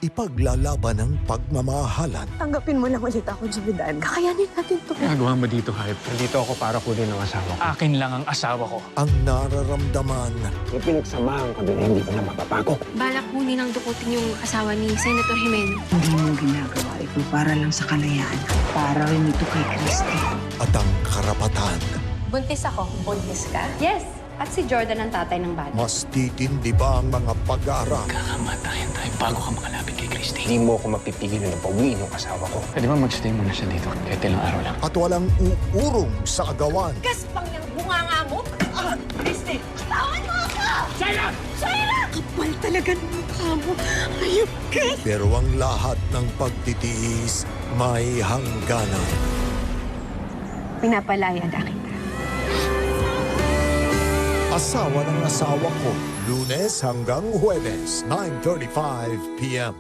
ipaglalaban ang pagmamahalan. Tanggapin mo lang ulit ako, Jordan. Kakayanin natin to. Nagawa mo dito, Hype. Nandito ako para kunin ang asawa ko. Akin lang ang asawa ko. Ang nararamdaman May pinagsamahan kami na hindi ko na mapapago. Balak mo nilang dukutin yung asawa ni Senator Jimenez. Hindi mo ginagawa ito para lang sa kalayaan. Para rin ito kay Christy. at ang karapatan. Buntis ako. Buntis ka? Yes. At si Jordan ang tatay ng bata. Mas titindi ba ang mga pag-aaral? Kakamatayan tayo bago ka makalapit kay Christy. Hindi mo ako mapipigilan na pauwiin yung asawa ko. Pwede ba magstay muna siya dito? Kahit ilang araw lang. At walang uurong sa agawan. Gaspang yung bunganga mo! Christy! Tawan mo ako! Shaira! Kapal talaga ng mukha mo. Ayop ka! Pero ang lahat ng pagtitiis may hangganan. Pinapalaya na kita. Asawa ng asawa ko, Lunes hanggang Huwebes, 9:35 p.m.